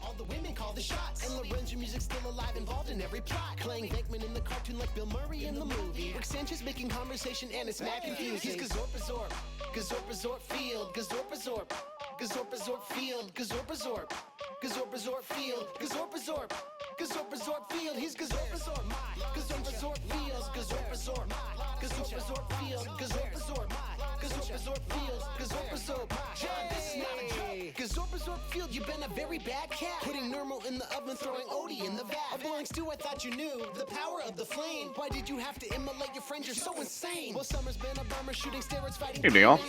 All the women call the shots, and Lorenzo music's still alive, involved in every plot. Playing Venkman in the cartoon like Bill Murray in the movie. Rick Sanchez making conversation and it's mad confusing. He's Gazorpazorp, Gazorpazorp field, Gazorpazorp, Gazorpazorp field, Gazorpazorp, Gazorpazorp field, Gazorpazorp, Gazorpazorp field. He's Gazorpazorp, Gazorpazorp field, Gazorpazorp, Gazorpazorp field, Gazorpazorp, Gazorpazorp field, Gazorpazorp. John, this is not a joke. Gazorpazorp field, you've been a very bad cat. Putting normal in the oven, throwing Odie in the vat. A boring stew, I thought you knew the power of the flame. Why did you have to immolate your friend? You're so insane. Well, Summer's been a bummer, shooting steroids, fighting. Hey, y'all.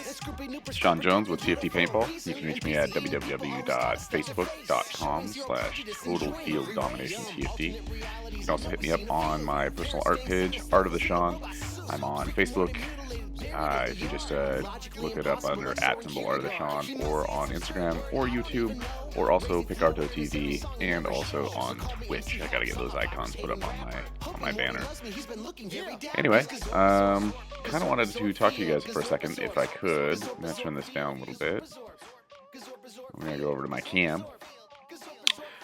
Sean Jones with TFD Paintball. You can reach me at www.facebook.com/TotalFieldDominationTFD. You can also hit me up on my personal art page, Art of the Sean. I'm on Facebook. If you just look it up under @@Art of the Sean, or on Instagram or YouTube, or also Picarto TV, and also on Twitch. I gotta get those icons put up on my banner. Anyway, kind of wanted to talk to you guys for a second, if I could. I'm gonna turn this down a little bit. I'm gonna go over to my cam.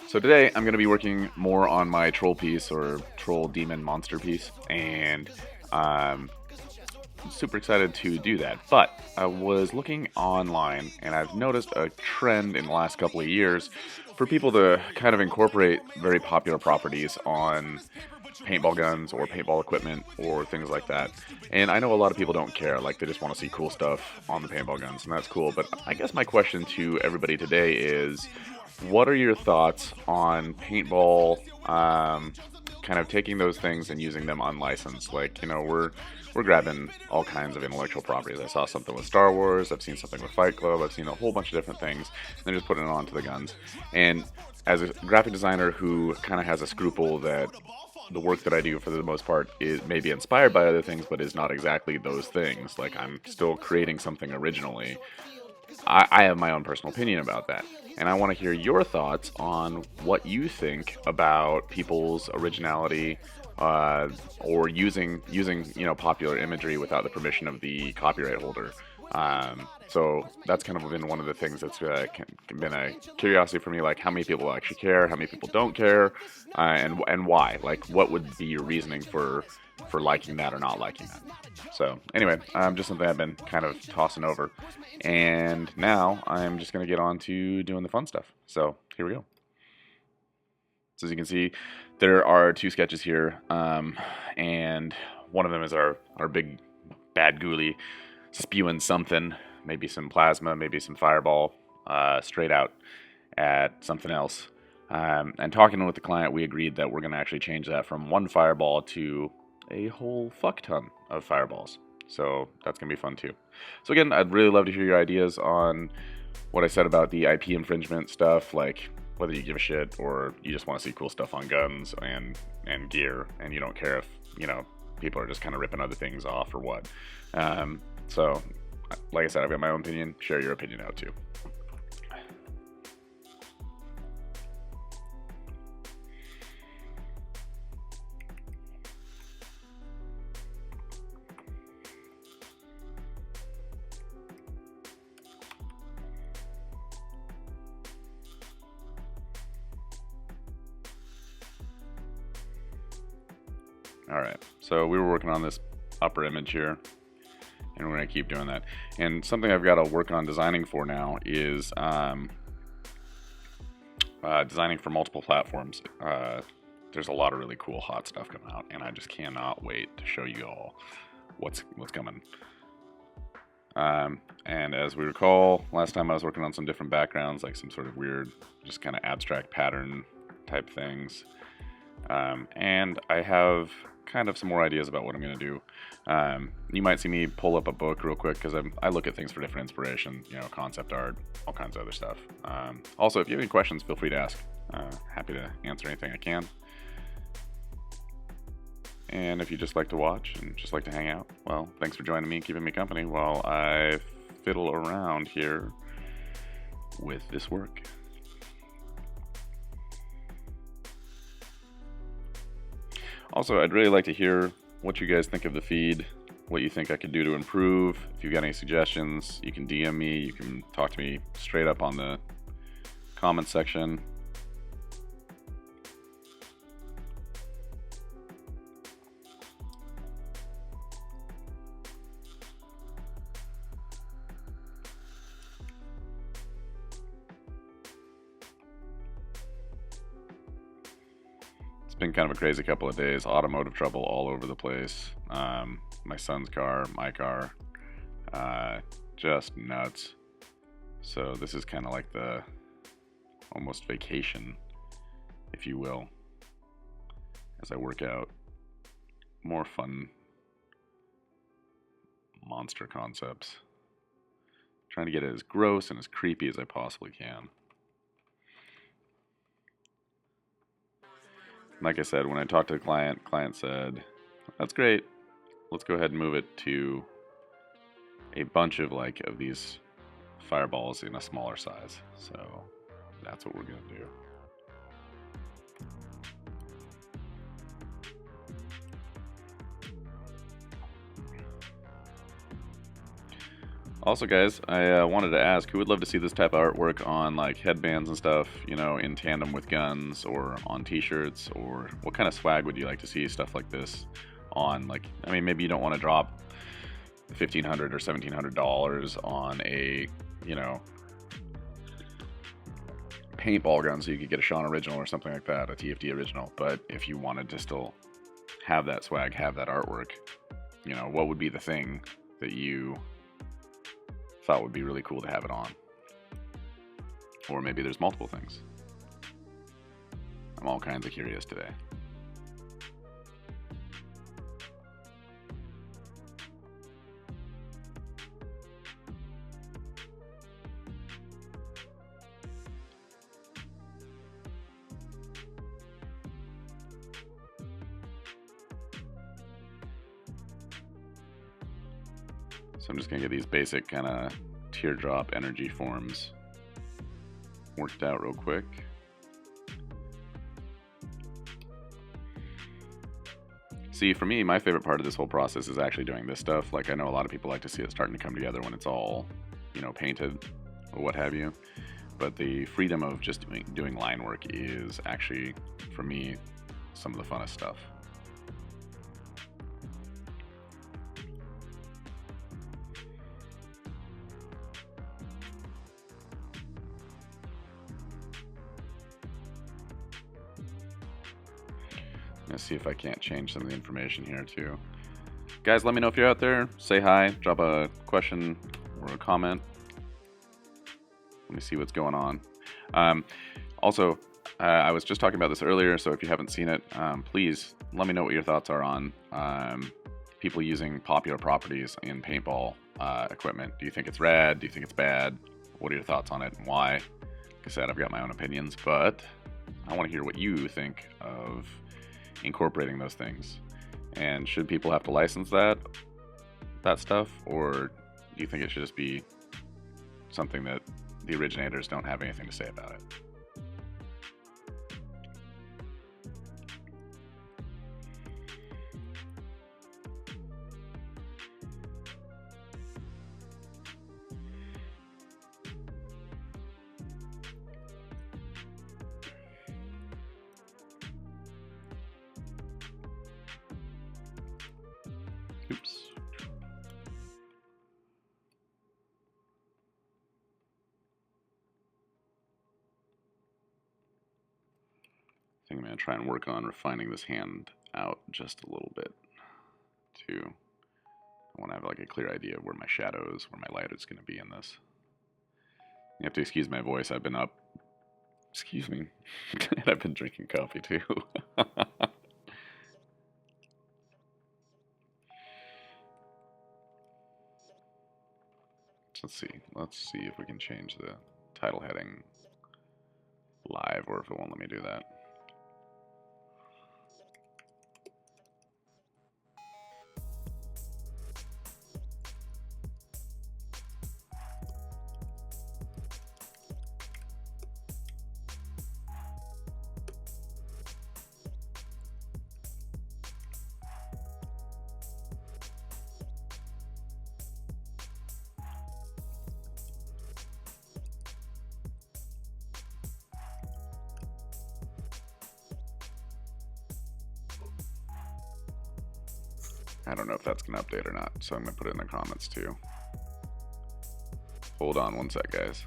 So today I'm gonna be working more on my troll piece, or troll demon monster piece, and I'm super excited to do that. But I was looking online and I've noticed a trend in the last couple of years for people to kind of incorporate very popular properties on paintball guns or paintball equipment or things like that. And I know a lot of people don't care, like they just want to see cool stuff on the paintball guns, and that's cool. But I guess my question to everybody today is, what are your thoughts on paintball kind of taking those things and using them unlicensed? Like, you know, we're grabbing all kinds of intellectual properties. I saw something with Star Wars, I've seen something with Fight Club, I've seen a whole bunch of different things, and they're just putting it onto the guns. And as a graphic designer who kind of has a scruple that the work that I do for the most part is maybe inspired by other things, but is not exactly those things, like I'm still creating something originally, I have my own personal opinion about that. And I want to hear your thoughts on what you think about people's originality, or using popular imagery without the permission of the copyright holder. So that's kind of been one of the things that's been a curiosity for me, like how many people actually care, how many people don't care, and why. Like, what would be your reasoning for liking that or not liking that? So anyway, just something I've been kind of tossing over, and now I'm just going to get on to doing the fun stuff. So here we go. So as you can see, there are two sketches here, and one of them is our big bad ghoulie spewing something, maybe some plasma, maybe some fireball, straight out at something else. And talking with the client, we agreed that we're going to actually change that from one fireball to a whole fuck ton of fireballs. So that's going to be fun too. So again, I'd really love to hear your ideas on what I said about the IP infringement stuff, like whether you give a shit or you just want to see cool stuff on guns and gear, and you don't care if, you know, people are just kind of ripping other things off or what. So like I said, I've got my own opinion. Share your opinion out too. Alright, so we were working on this upper image here, and we're going to keep doing that. And something I've got to work on designing for now is designing for multiple platforms. There's a lot of really cool hot stuff coming out, and I just cannot wait to show you all what's coming. And as we recall, last time I was working on some different backgrounds, like some sort of weird, just kind of abstract pattern type things. And I have kind of some more ideas about what I'm going to do. You might see me pull up a book real quick, because I look at things for different inspiration, you know, concept art, all kinds of other stuff. Also, if you have any questions, feel free to ask. Happy to answer anything I can. And if you just like to watch and just like to hang out, well, thanks for joining me, keeping me company while I fiddle around here with this work. Also, I'd really like to hear what you guys think of the feed, what you think I could do to improve. If you've got any suggestions, you can DM me, you can talk to me straight up on the comment section. It's been kind of a crazy couple of days. Automotive trouble all over the place. My son's car, my car, just nuts. So this is kind of like the almost vacation, if you will, as I work out more fun monster concepts. Trying to get it as gross and as creepy as I possibly can. Like I said, when I talked to the client said, that's great. Let's go ahead and move it to a bunch of these fireballs in a smaller size. So that's what we're going to do. Also, guys, I wanted to ask, who would love to see this type of artwork on like headbands and stuff, you know, in tandem with guns, or on t-shirts, or what kind of swag would you like to see stuff like this on? Like, I mean, maybe you don't want to drop $1,500 or $1,700 on a, you know, paintball gun, so you could get a Sean original or something like that, a TFD original. But if you wanted to still have that swag, have that artwork, you know, what would be the thing that you thought would be really cool to have it on? Or maybe there's multiple things. I'm all kinds of curious today. So I'm just going to get these basic kind of teardrop energy forms worked out real quick. See, for me, my favorite part of this whole process is actually doing this stuff. Like, I know a lot of people like to see it starting to come together when it's all, you know, painted or what have you. But the freedom of just doing line work is actually, for me, some of the funnest stuff. Let's see if I can't change some of the information here too. Guys, let me know if you're out there. Say hi, drop a question or a comment. Let me see what's going on. Also, I was just talking about this earlier, so if you haven't seen it, please let me know what your thoughts are on people using popular properties in paintball equipment. Do you think it's rad? Do you think it's bad? What are your thoughts on it and why? Like I said, I've got my own opinions, but I want to hear what you think of incorporating those things. And should people have to license that stuff, or do you think it should just be something that the originators don't have anything to say about it? Oops. I think I'm going to try and work on refining this hand out just a little bit too. I want to have like a clear idea of where my shadows, where my light is going to be in this. You have to excuse my voice. I've been up. Excuse me. And I've been drinking coffee too. Let's see if we can change the title heading live, or if it won't let me do that. I don't know if that's going to update or not, so I'm going to put it in the comments too. Hold on one sec, guys.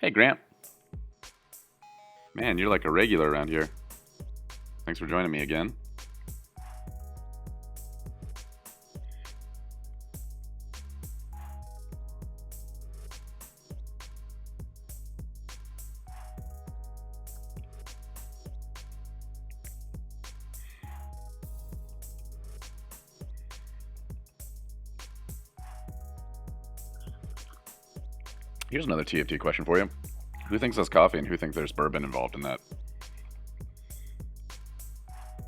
Hey, Grant. Man, you're like a regular around here. Thanks for joining me again. Here's another TFT question for you. Who thinks that's coffee and who thinks there's bourbon involved in that?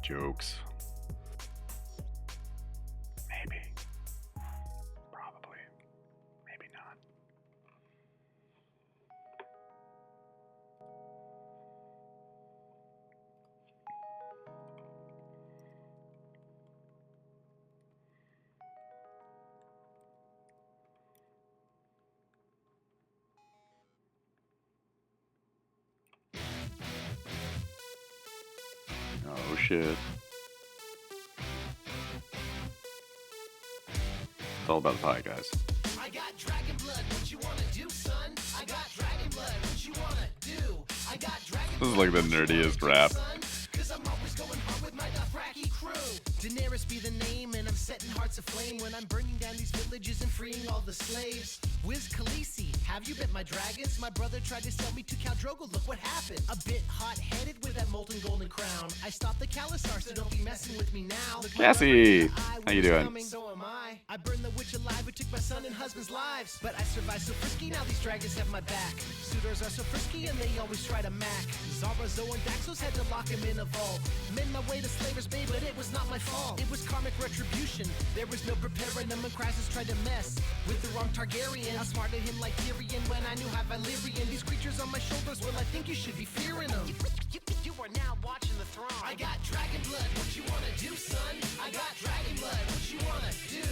Jokes. Maybe. Probably. Maybe not. Oh shit. It's all about the pie, guys. I got dragon blood, what you wanna do, son? I got dragon blood, what you wanna do? I got dragon This is like the nerdiest rap. Cause I'm always going hard with my Dothraki crew. Daenerys be the name, and I'm setting hearts aflame when I'm burning down these villages and freeing all the slaves. Wiz Khaleesi, have you bit my dragons? My brother tried to sell me to Khal Drogo, look what happened. A bit hot-headed with that molten golden crown. I stopped the Khalasar, so don't be messing with me now. Look, Cassie, how you doing? coming, so am I. I burned the witch alive who took my son and husband's lives. But I survived so frisky, now these dragons have my back. Suitors are so frisky and they always try to mac. Zara, Zoe, and Daxos had to lock him in a vault. Made my way to Slaver's Bay, but it was not my fault. It was karmic retribution. There was no preparing them when Crisis tried to mess with the wrong Targaryen. I smarted him like Tyrion when I knew how Valyrian. These creatures on my shoulders, well, I think you should be fearing them. You are now watching the throne. I got dragon blood, what you wanna do, son? I got dragon blood, what you wanna do?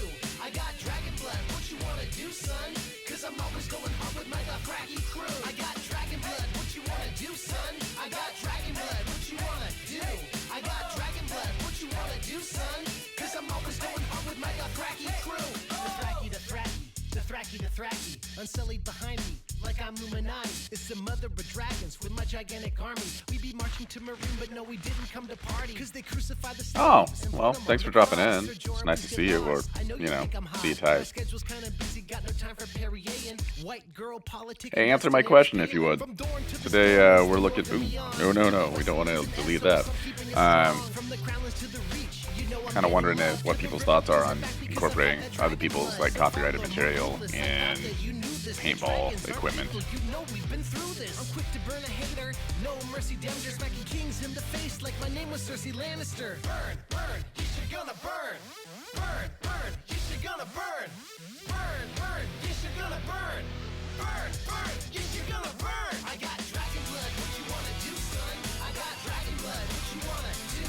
I got dragon blood, what you wanna do, son? Cause I'm always going hard with my Dothraki crew. I got dragon blood, what you wanna do, son? I got dragon blood, what you wanna do? I got dragon blood, what you wanna do, son? Cause I'm always going hard with my Dothraki crew. The Thraki, unsullied behind me, like I'm Illuminati. It's the mother of dragons with my gigantic army. We be marching to Marine, but no, we didn't come to party. Cause they crucified the Oh, well, thanks for dropping in. It's nice to see you, or, you know, see you tight. Hey, answer my question if you would. Today, we're looking... Ooh, no, we don't want to delete that. Kind of wondering what people's thoughts are on incorporating other people's like copyrighted material in paintball equipment. I'm quick to burn a hater. No mercy, damn, just smacking kings in the face like my name was Cersei Lannister. Burn, you should gonna burn. Burn, you should gonna burn. Burn, you should gonna burn. Burn, you should gonna burn. I got dragon blood, what you wanna do, son? I got dragon blood, what you wanna do?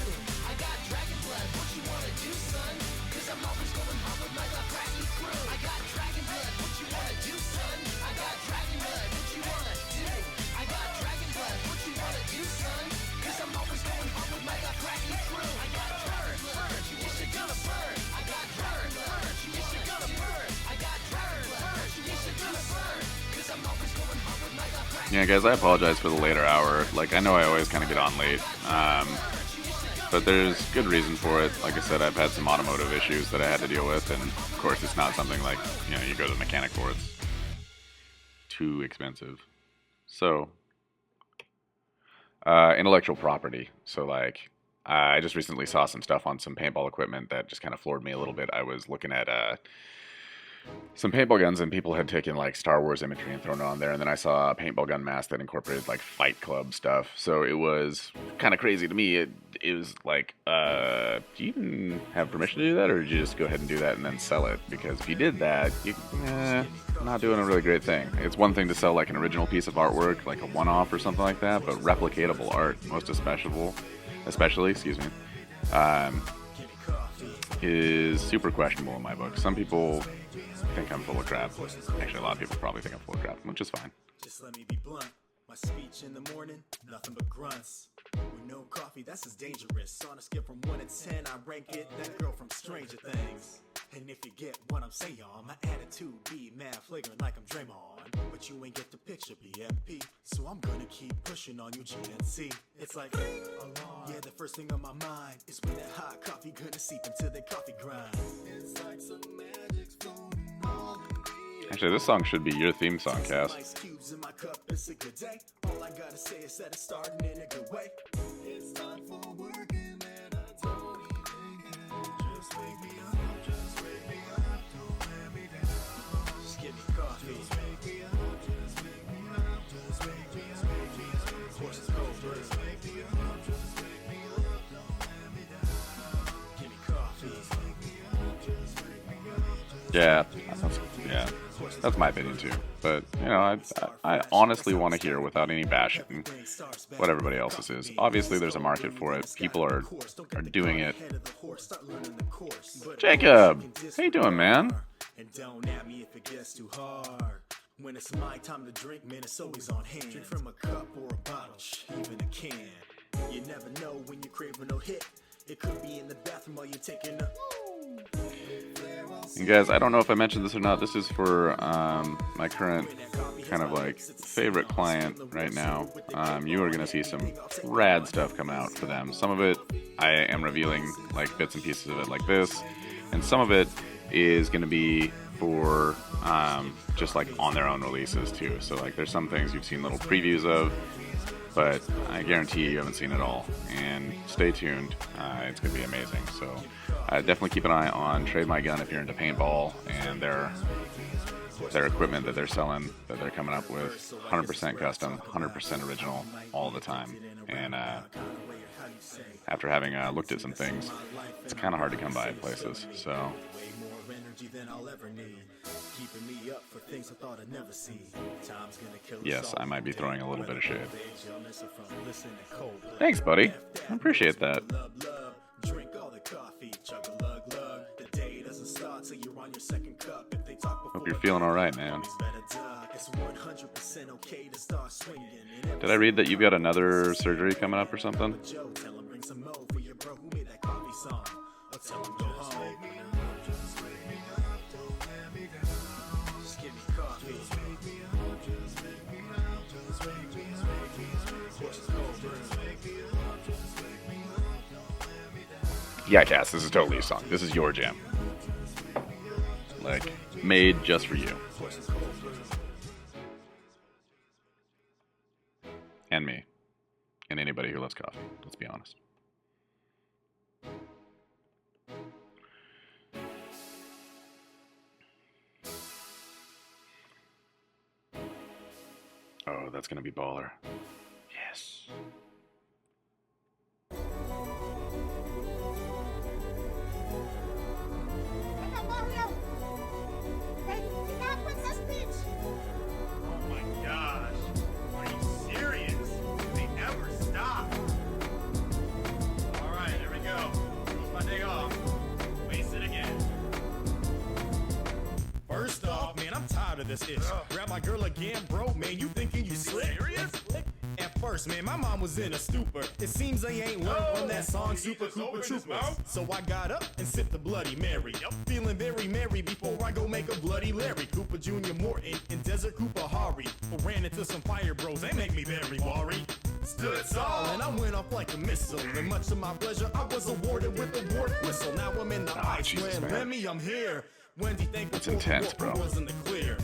I got dragon blood, what you wanna do, son? Cause I'm always going hard with my Dothraki crew. I got dragon blood, what you wanna do, son? I got dragon blood, what you wanna do? I got dragon blood, what you wanna do, son? Cause I'm always going hard with my Dothraki crew. I got burn, you should gonna burn. I got burn, you should gonna burn. I got burn, you should gonna burn. Cause I'm always going hard with my Dothraki. Yeah, guys, I apologize for the later hour. Like, I know I always kind of get on late, but there's good reason for it. Like I said, I've had some automotive issues that I had to deal with, and of course, it's not something like, you know, you go to the mechanic for. It's too expensive. So, intellectual property. So, like, I just recently saw some stuff on some paintball equipment that just kind of floored me a little bit. I was looking at some paintball guns, and people had taken like Star Wars imagery and thrown it on there, and then I saw a paintball gun mask that incorporated like Fight Club stuff. So it was kind of crazy to me. It was like, do you even have permission to do that, or did you just go ahead and do that and then sell it? Because if you did that, you're not doing a really great thing. It's one thing to sell like an original piece of artwork, like a one-off or something like that, but replicatable art, especially, is super questionable in my book. Some people think I'm full of crap. Actually, a lot of people probably think I'm full of crap, which is fine. Just let me be blunt. My speech in the morning, nothing but grunts. With no coffee, that's as dangerous. On a scale from 1 to 10, I rank it that girl from Stranger Things. And if you get what I'm saying, my attitude be mad flagrant like I'm Draymond. But you ain't get the picture, BMP. So I'm gonna keep pushing on you, GNC. It's like, yeah, the first thing on my mind is when that hot coffee gonna seep into the coffee grind. It's like some magic's floating all in the air. Actually, this song should be your theme song, Cass. Ice cubes in my cup, it's a good day. All I gotta say is that it's starting in a good way. It's time for work and I don't even care. Just wake me up, just wake me up, don't let me down. Just give me coffee. Just wake me up, just wake me up, just wake me up, wake me up. Of course it's cold, but just wake me up, just wake me up, don't let me down. Give me coffee. Just wake me up, just wake me up. Yeah, that's my opinion too. But you know, I honestly want to hear without any bashing what everybody else's is. Obviously, there's a market for it. People are doing it. Jacob, how you doing, man? And don't at me if it gets too hard. When it's my time to drink, man, it's always on hand. Drink from a cup or a bottle, even a can. You never know when you're craving a hit. It could be in the bathroom while you're taking a. And guys, I don't know if I mentioned this or not. This is for my current kind of like favorite client right now. You are going to see some rad stuff coming out for them. Some of it I am revealing like bits and pieces of it like this, and some of it is going to be for just like on their own releases too. So like there's some things you've seen little previews of, but I guarantee you haven't seen it all. And stay tuned, it's going to be amazing. So definitely keep an eye on Trade My Gun if you're into paintball and their equipment that they're selling, that they're coming up with 100% custom, 100% original all the time. And after having looked at some things, it's kind of hard to come by at places. So yes, I might be throwing a little bit of shade. Thanks, buddy. I appreciate that. Drink all the coffee, chug a lug lug. The day doesn't start till you're on your second cup. If they talk before, hope you're feeling all right, man. It's 100% okay to start swinging. Did I read that you've got another surgery coming up or something? Tell him bring some more for your bro who made that coffee song. Or tell him go home. Just wake me up, don't let me down. Just give me coffee. Just wake me up, just wake me up, just wake me up, wake me up. Of course it's cold, just wake me up, just wake me up, don't let me down. Yeah, Cass, this is totally your song. This is your jam. Like, made just for you. And me. And anybody who loves coffee, let's be honest. Oh, that's gonna be baller. Yes. Oh my gosh. Are you serious? They never stop. Alright, here we go. It's my day off. Waste it again. First off, man, I'm tired of this ish. Grab my girl again, bro, man, you thinking you slick? Serious? At first, man, my mom was in a stupor. It seems they ain't learned from that song Super Cooper Troopers. So I got up and sipped the Bloody Mary. Feeling very merry before I go make a Bloody Larry. Cooper Jr. Morton and Desert Cooper Hari. But ran into some fire bros, they make me very worried. Stood tall and I went off like a missile. And much to my pleasure, I was awarded with a ward whistle. Now I'm in the ice Jesus, when man. Remy, I'm here. Wendy, thank That's you for intense, what bro. was in the clear.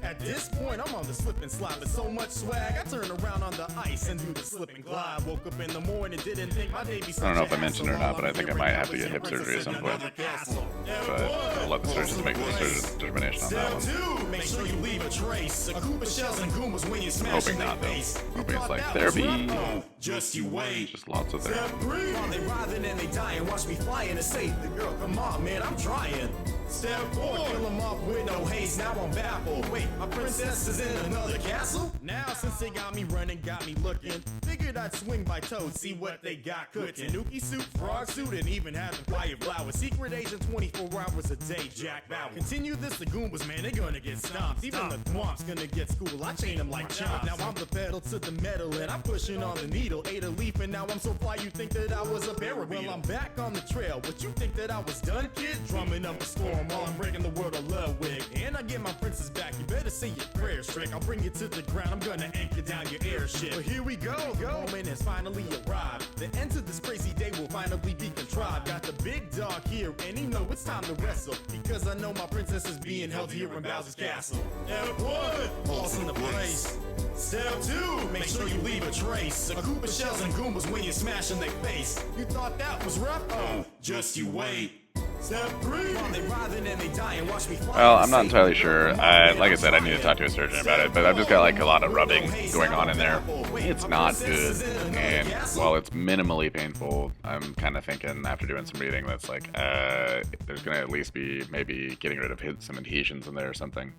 At this point, I'm on the slip and slide with so much swag. I turn around on the ice and do the slip and glide. Woke up in the morning, didn't think my day be such I don't know a if I mentioned it or not, but I think I might have to get hip surgery at some point. But I'll let the surgeons make the determination on that one. Two, make sure you leave a trace. A Koopa shells and Goombas when you smash Hoping in their not, though. face. Hoping it's like therapy. Just you wait. Just lots of therapy. Step three. While they writhing and they dying, watch me flying and save the girl. Come on, man, I'm trying. Step four, kill 'em off with no haste, now I'm baffled. Wait, my princess is in another castle? Now since they got me running, got me looking, figured I'd swing by Toad, see what they got cooking. Tanuki suit, frog suit, and even having fire flowers. Secret agent 24 hours a day, Jack Bauer. Continue this, the Goombas, man, they gonna get stomped. Even the Thwomp's gonna get schooled, I chain them like chomps. Now I'm the pedal to the metal, and I'm pushing on the needle. Ate a leaf, and now I'm so fly you think that I was a barrel. Well, I'm back on the trail, but you think that I was done, kid? Drumming up a storm while I'm breaking the world of Ludwig. And I get my princess back, you better say your prayers, Shrek. I'll bring you to the ground, I'm gonna anchor down your airship. But here we go, the moment has finally arrived. The end to this crazy day will finally be contrived. Got the big dog here, and he know it's time to wrestle, because I know my princess is being held here in Bowser's castle. Step 1, pulse in the place. Step 2, make sure you leave a trace. A Koopa shells and Goombas when you smash in their face. You thought that was rough? Oh, just you wait. Step 3, they writhing and they die and watch me fly. Well, I'm not entirely sure. Like I said, I need to talk to a surgeon about it, but I've just got like a lot of rubbing going on in there. It's not good, and while it's minimally painful, I'm kind of thinking after doing some reading that's like, there's gonna at least be maybe getting rid of some adhesions in there or something.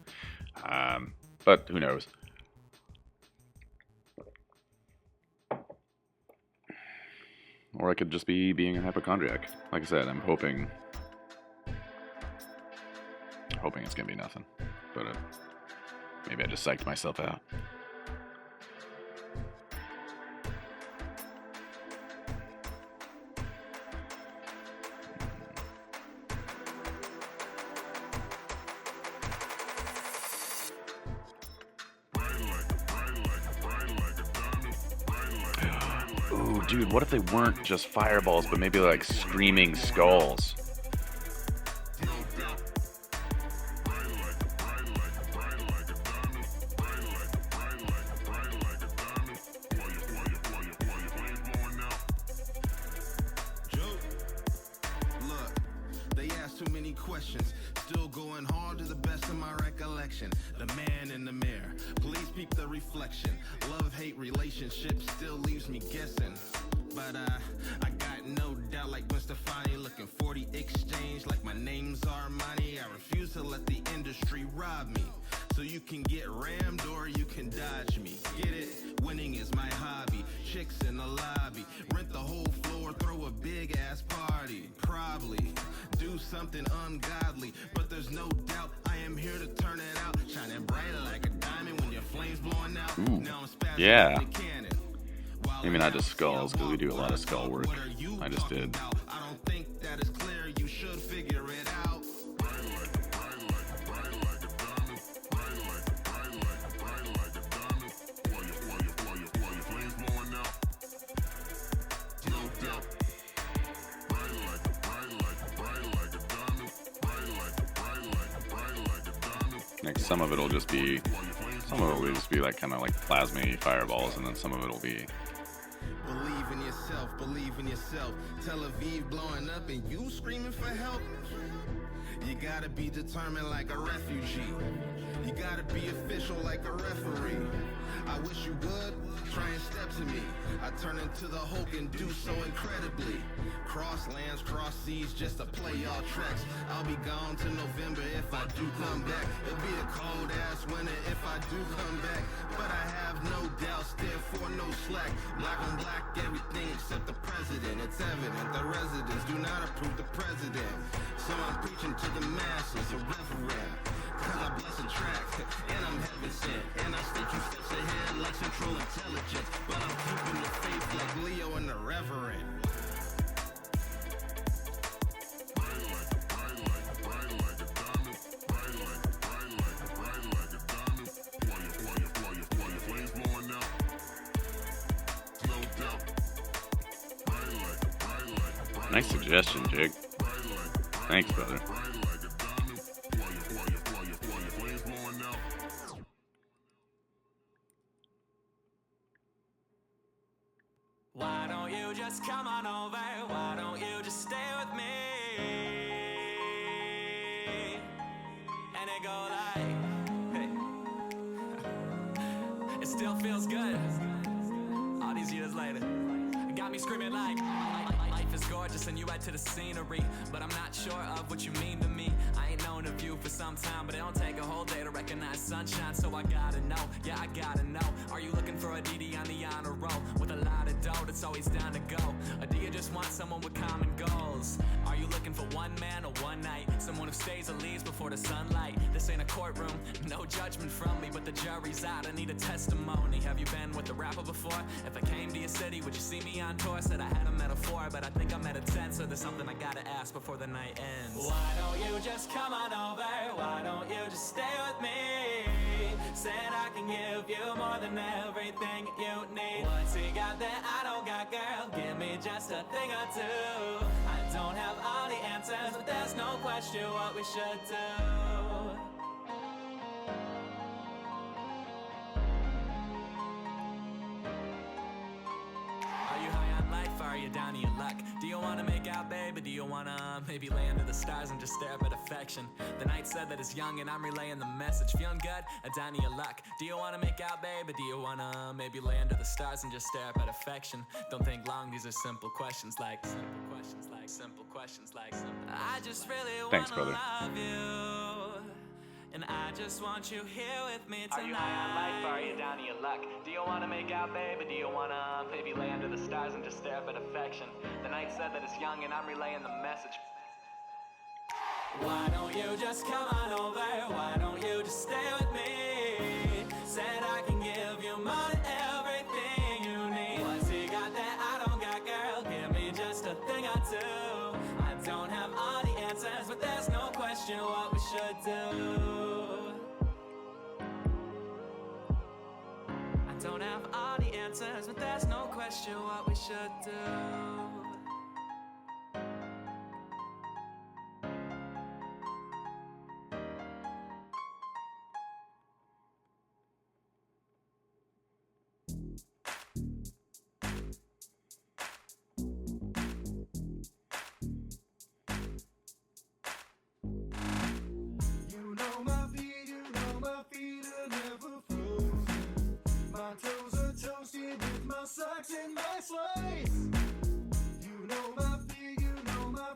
But who knows? Or I could just be being a hypochondriac. Like I said, I'm hoping it's gonna be nothing, but maybe I just psyched myself out. Ooh, dude, what if they weren't just fireballs, but maybe like screaming skulls? Questions, still going hard to the best of my recollection. The man in the mirror, please peep the reflection. Love-hate relationship still leaves me guessing. But I got no doubt, like Gwen Stefani, looking 40 exchange like my name's Armani. I refuse to let the industry rob me. So you can get rammed or you can dodge me. Get it? Winning is my hobby. Chicks in the lobby, rent the whole floor, throw a big ass party. Probably do something ungodly, but there's no doubt I am here to turn it out. Shining bright like a diamond when your flames blowing out. Ooh, now I'm spazzing yeah. like a cannon. Maybe not just skulls, because we do a lot of skull work. I just did. I don't think that is clear, you should figure it out. Like some of it'll just be like kind of like plasma fireballs, and then some of it'll be. Believe in yourself, believe in yourself. Tel Aviv blowing up and you screaming for help. You gotta be determined like a refugee. You gotta be official like a referee. I wish you good, try and step to me. I turn into the Hulk and do so incredibly. Cross lands, cross seas, just to play y'all tracks. I'll be gone to November if I do come back. It'll be a cold ass winter if I do come back. But I have no doubts, therefore no slack. Black on black, everything except the president. It's evident the residents do not approve the president. So I'm preaching to the masses, a reverend. Cause I bless a track, and I'm heaven sent. And I stay 2 steps ahead like central intelligence. But I'm keeping the faith like Leo and the Reverend. Nice suggestion, Jig. Thanks, brother. Why don't you just come on over? Why don't you just stay with me? And it go like, hey. It still feels good. All these years later, it got me screaming like, life is gorgeous and you add to the scenery, but I'm not sure of what you mean to me. I ain't known of you for some time, but it don't take a whole day to recognize sunshine, so I gotta know, yeah, I gotta know. Are you looking for a DD on the honor roll with a lot of dough that's always down to go? Or do you just want someone with common goals? Are you looking for one man or one night? Someone who stays or leaves before the sunlight? This ain't a courtroom, no judgment from me, but the jury's out, I need a testimony. Have you been with a rapper before? If I came to your city, would you see me on tour? Said I had a metaphor, but I think I'm at a 10, so there's something I gotta ask before the night ends. Why don't you just come on over? Why don't you just stay with me? Said I can give you more than everything you need. What's he got that I don't got, girl? Give me just a thing or two. I don't have all the answers, but there's no question what we should do. Are you high on life? Are you down to your luck? Do you wanna make out, babe? Or do you wanna maybe lay under the stars and just stare up at affection? The night said that it's young and I'm relaying the message. Feeling good? Or down to your luck? Do you wanna make out, babe? Or do you wanna maybe lay under the stars and just stare up at affection? Don't think long, these are simple questions like I just really Thanks, wanna brother. love you, and I just want you here with me tonight. Are you high on life? Are you down to your luck? Do you wanna make out, babe? Or do you wanna maybe lay under the stars and just stare up at affection? The night said that it's young and I'm relaying the message. Why don't you just come on over? Why don't you just stay with me? Said I can give you more than everything you need. What's he got that I don't got, girl? Give me just a thing or two. I don't have all the answers, but there's no question what we should do. I don't have all the answers, but there's no question what we should do. Socks in my slides. You know my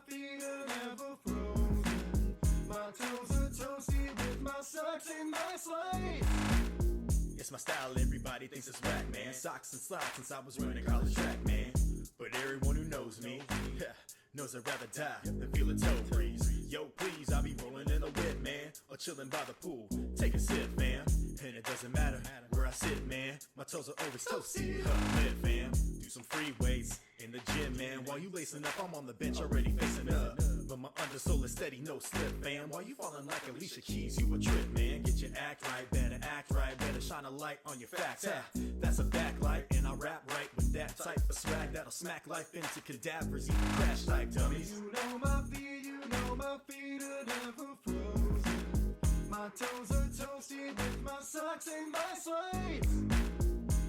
feet are never frozen. My toes are toasty with my socks in my slides. It's my style, everybody thinks it's whack, man. Socks and slides since I was running college track, man. But everyone who knows me, knows I'd rather die than feel a toe breeze. Yo, please, I'll be rolling in a whip, man, or chilling by the pool. Take a sip, fam, and it doesn't matter where I sit, man. My toes are always toasty, lit, fam. Do some free weights in the gym, man. While you lacing up, I'm on the bench already facing up. But my undersole is steady, no slip, fam. While you falling like Alicia Keys, you a trip, man. Get your act right, better shine a light on your facts. That's a backlight, and I rap right with that type of swag that'll smack life into cadavers, even crash type dummies. You know my feet are never frozen. My toes are toasty with my socks and my slides.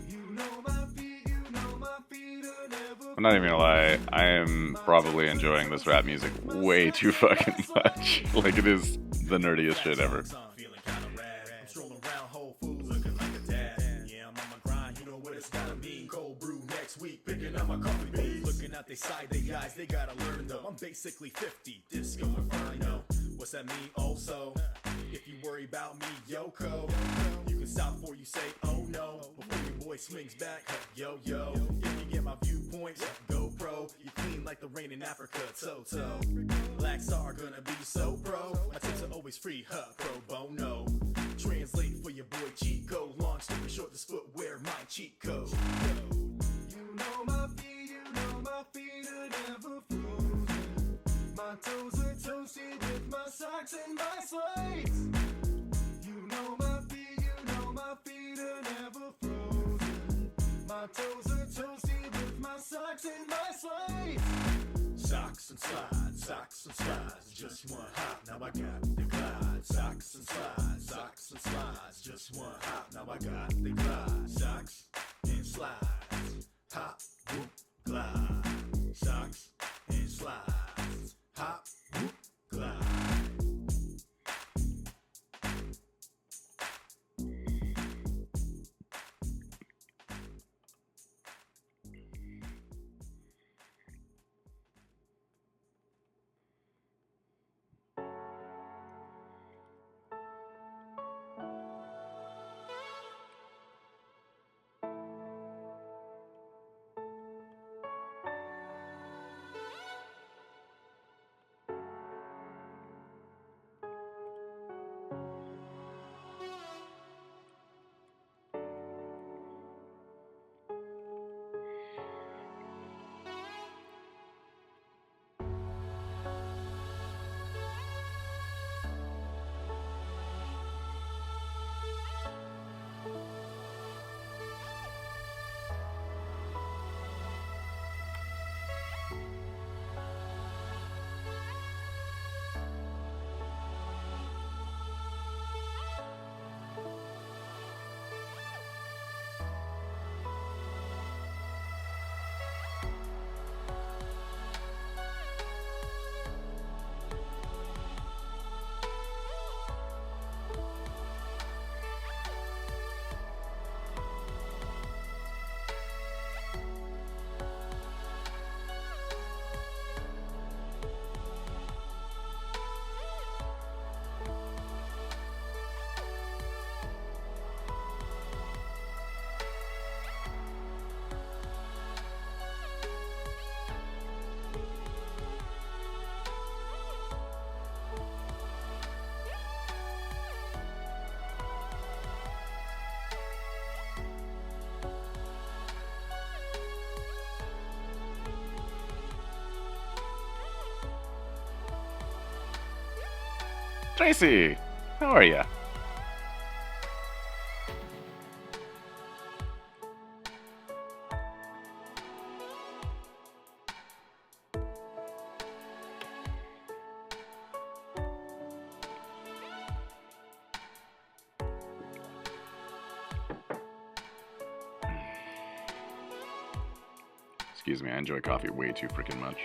You know my feet are never. I'm not even gonna lie, I am probably enjoying this rap music way too fucking much. Like, it is the nerdiest shit ever. Feeling kinda rad. I'm strolling around Whole Foods looking like a dad. Yeah, I'm on my grind, you know what it's gotta mean. Cold brew next week, picking up my coffee beans. Looking at they side, they guys, they gotta learn though. I'm basically 50, disco inferno. What's that mean? Also, if you worry about me, Yoko, you can stop before you say, oh no. Before your boy swings back, yo. If you get my viewpoints, GoPro. You clean like the rain in Africa, Toto. Blacks are gonna be so pro. My tips are always free, pro bono. Translate for your boy Chico. Long story short, this footwear, my cheat code. You know my feet are never frozen. My toes are toasty with my socks and my slides. You know my feet are never frozen. My toes are toasty with my socks and my slides. Socks and slides, just one hop, now I got the glide. Socks and slides, just one hop, now I got the glide. Socks and slides, hop, whoop, glide. Socks and slides, hop, whoop, glide. Tracy, how are ya? Excuse me, I enjoy coffee way too freaking much.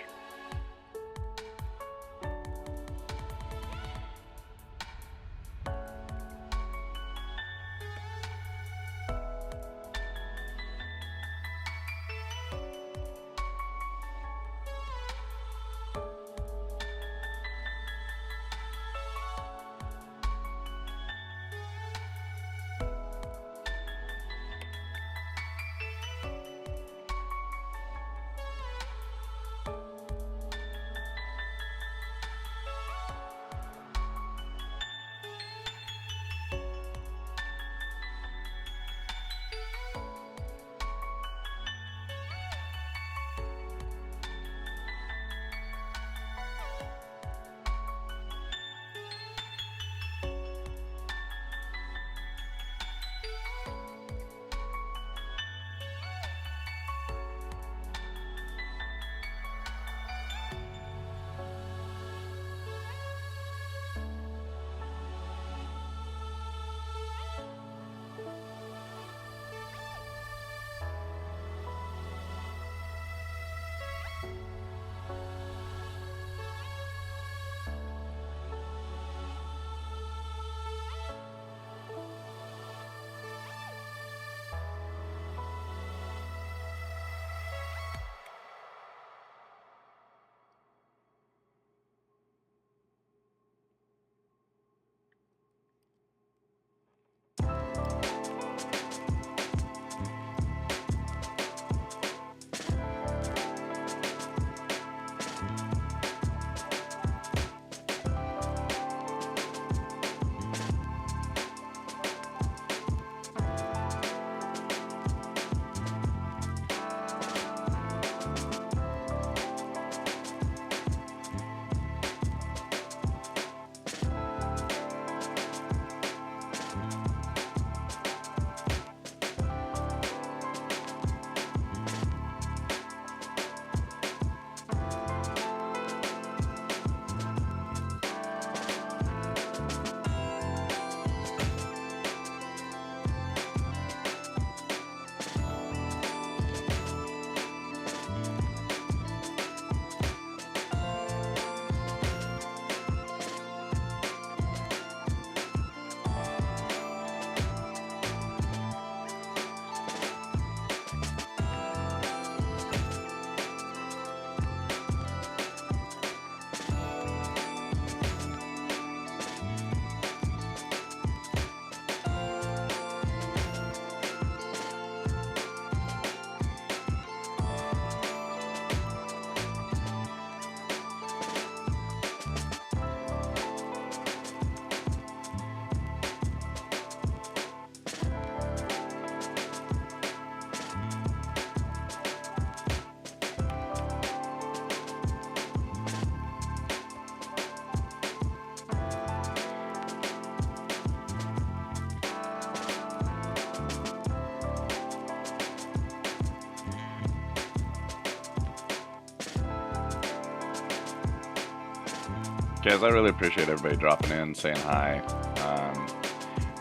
Guys, I really appreciate everybody dropping in, saying hi.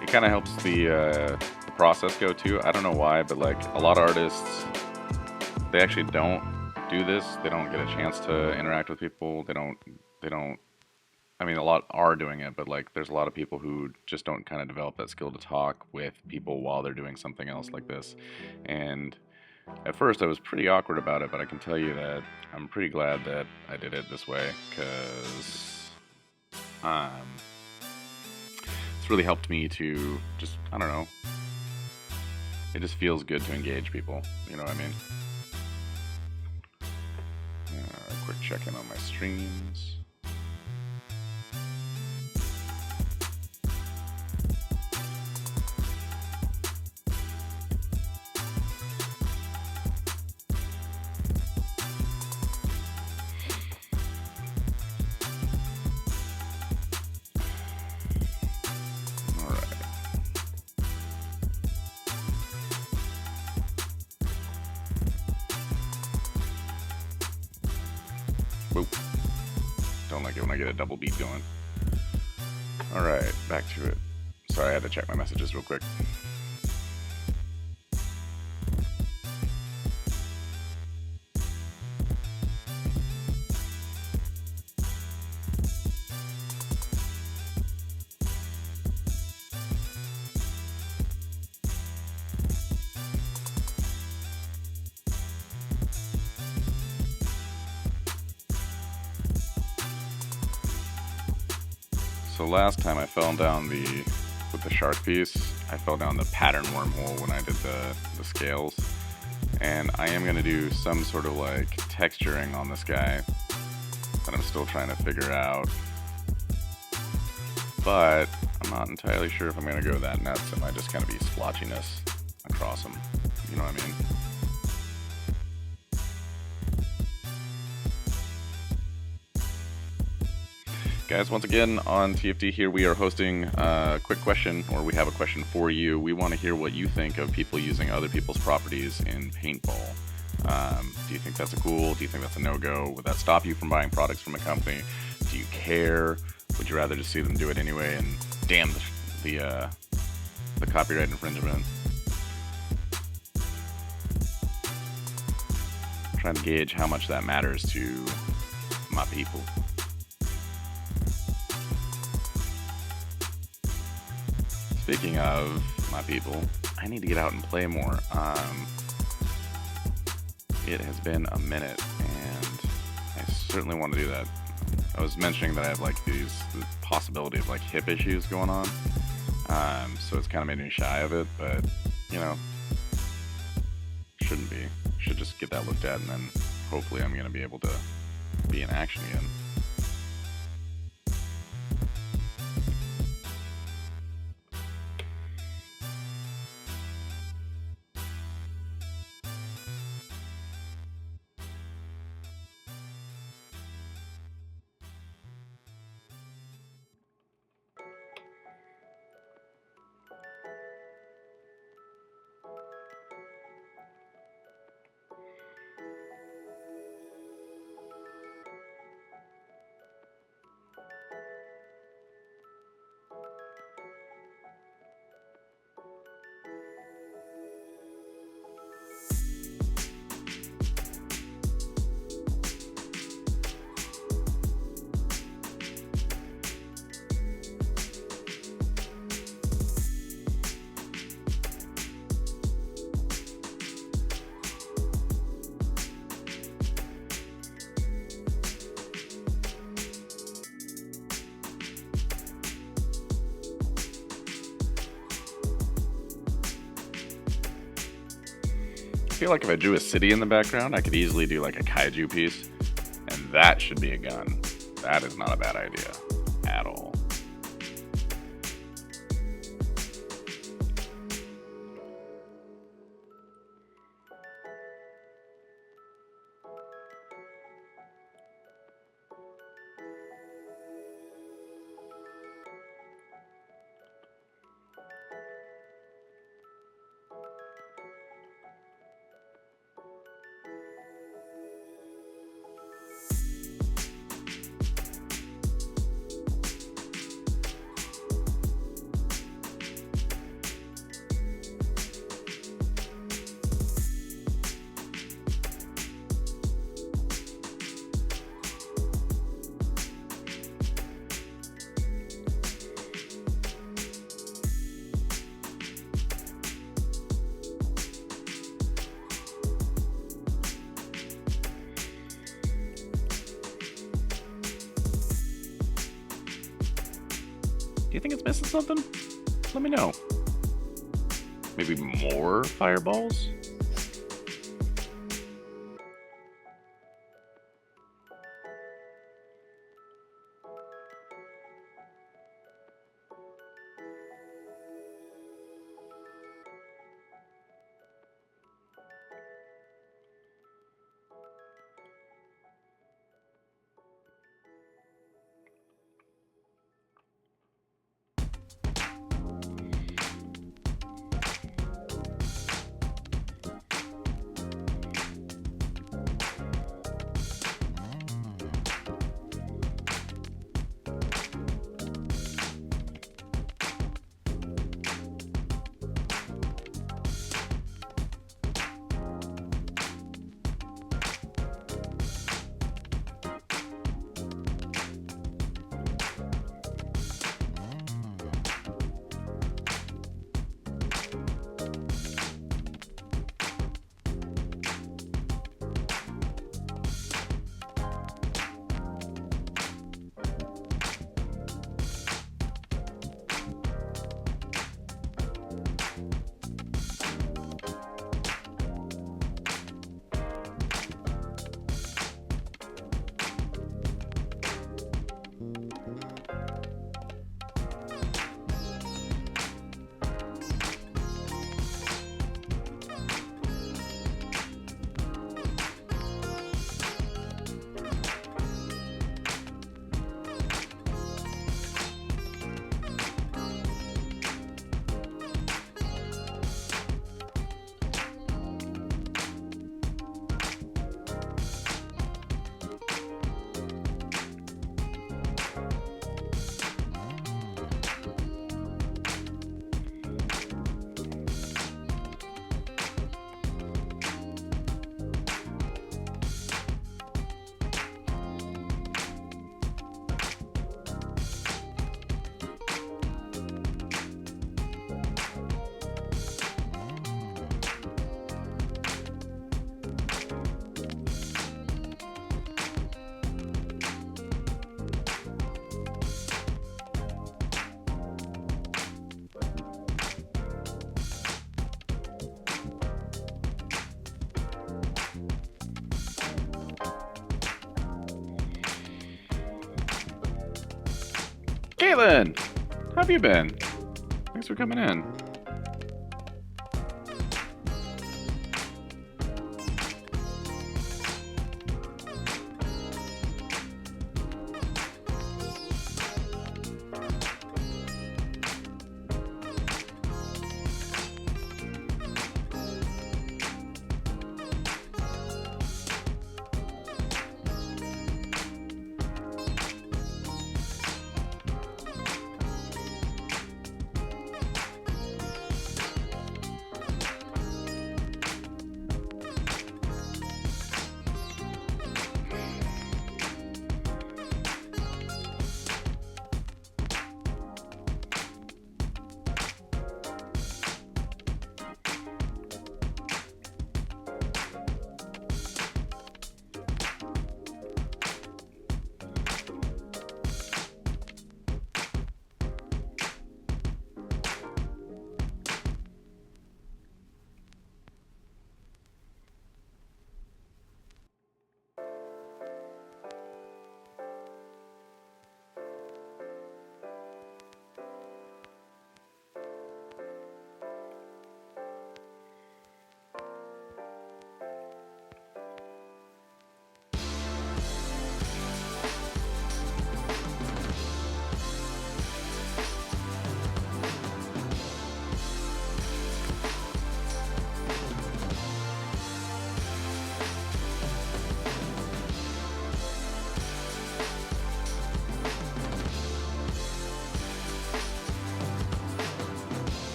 It kind of helps the process go too. I don't know why, but like a lot of artists, they actually don't do this. They don't get a chance to interact with people. They don't. I mean, a lot are doing it, but like there's a lot of people who just don't kind of develop that skill to talk with people while they're doing something else like this. And at first I was pretty awkward about it, but I can tell you that I'm pretty glad that I did it this way, because it's really helped me to just, I don't know, it just feels good to engage people, you know what I mean? Quick check-in on my streams. Whoop. Don't like it when I get a double beat going. Alright, back to it. Sorry, I had to check my messages real quick. So last time I fell down with the shark piece, I fell down the pattern wormhole when I did the scales. And I am going to do some sort of like texturing on this guy that I'm still trying to figure out. But I'm not entirely sure if I'm going to go that nuts. It might just kind of be splotchiness across him. You know what I mean? Guys, once again on TFD here, we are hosting a quick question, or we have a question for you. We want to hear what you think of people using other people's properties in paintball. Do you think that's a cool? Do you think that's a no-go? Would that stop you from buying products from a company? Do you care? Would you rather just see them do it anyway and damn the copyright infringement? I'm trying to gauge how much that matters to my people. Speaking of my people, I need to get out and play more. It has been a minute, and I certainly want to do that. I was mentioning that I have like the possibility of like hip issues going on, so it's kind of made me shy of it. But you know, shouldn't be. Should just get that looked at, and then hopefully I'm gonna be able to be in action again. I feel like if I drew a city in the background, I could easily do like a kaiju piece, and that should be a gun. That is not a bad idea at all. Do you think it's missing something? Let me know. Maybe more fireballs? Dylan! How have you been? Thanks for coming in.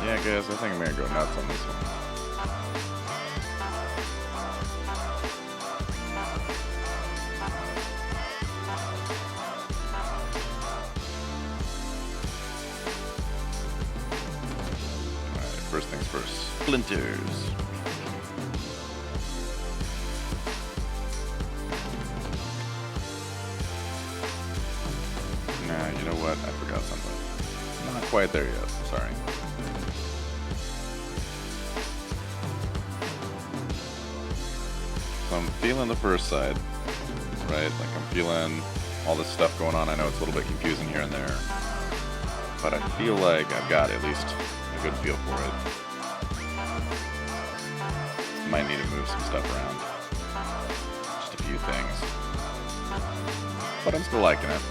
Yeah, guys, I think I'm gonna go nuts on this one. Alright, first things first. Splinters. Nah, you know what? I forgot something. Not quite there yet. Sorry. So I'm feeling the first side, right? Like I'm feeling all this stuff going on. I know it's a little bit confusing here and there, but I feel like I've got at least a good feel for it. Might need to move some stuff around. Just a few things. But I'm still liking it.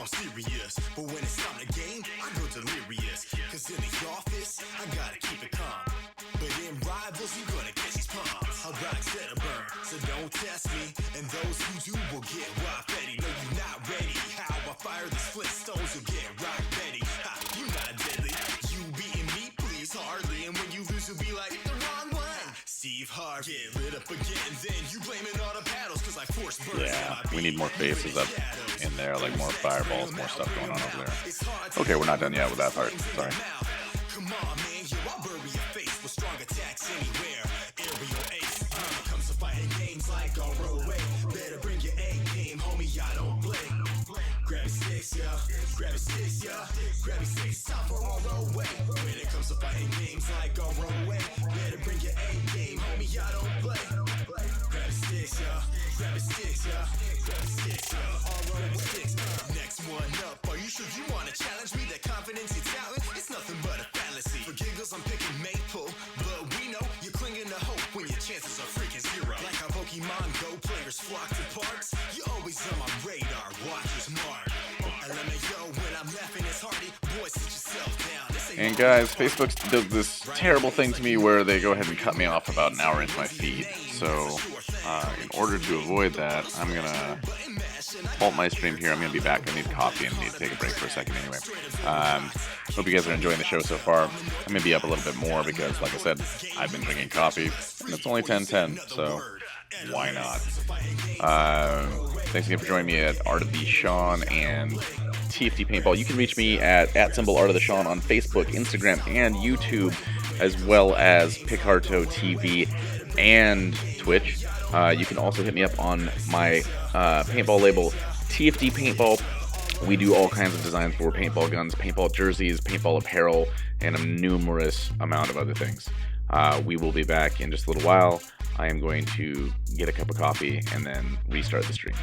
I'm serious, but when it's time to game, I go delirious. Cause in the office, I gotta keep it calm. But in rivals, you gonna catch these palms. I'll rock set a burn, so don't test me. And those who do will get rock ready. No, you're not ready. How I fire these Flintstones, you'll get rock ready. Ha, you not deadly. You beating me, please, hardly. And when you lose, you'll be like, the wrong one. Steve Harvey, get lit up again, then you blame it on the paddles, cause I force burns. Yeah, we need more faces up in there, like more fireballs, more stuff going on over there. Okay, we're not done yet with that part. Sorry. Come on, man, I'll bury your face with strong attacks anywhere. Aerial ace comes to fighting games like on roadway. Better bring your A game, homie. I don't play. Grab your sticks, yeah. Grab your sticks, yeah. Grab your sticks, time for on roadway. When it comes to fighting games like on roadway, better bring your A game, homie. I don't play. Grab your sticks, yeah. Grab your sticks, yeah. Grab your sticks, yeah. On roadway. Next one up. Are you sure you wanna challenge me? That confidence and talent, it's nothing but a fallacy. For giggles, I'm picking Maple, but we know you're clinging to hope when your chances are freaking zero. Like how Pokemon Go players flock to parks, you're always on my radar. Watch your mark. LMAO And guys, Facebook does this terrible thing to me where they go ahead and cut me off about an hour into my feed. So in order to avoid that, I'm going to halt my stream here. I'm going to be back. I need coffee and need to take a break for a second anyway. Hope you guys are enjoying the show so far. I'm going to be up a little bit more because, like I said, I've been drinking coffee. And it's only 10:10, so why not? Thanks again for joining me at Art of the Sean and TFD Paintball. You can reach me at @Art of the Sean on Facebook, Instagram, and YouTube, as well as Picarto TV and Twitch. You can also hit me up on my paintball label, TFD Paintball. We do all kinds of designs for paintball guns, paintball jerseys, paintball apparel, and a numerous amount of other things. We will be back in just a little while. I am going to get a cup of coffee and then restart the stream.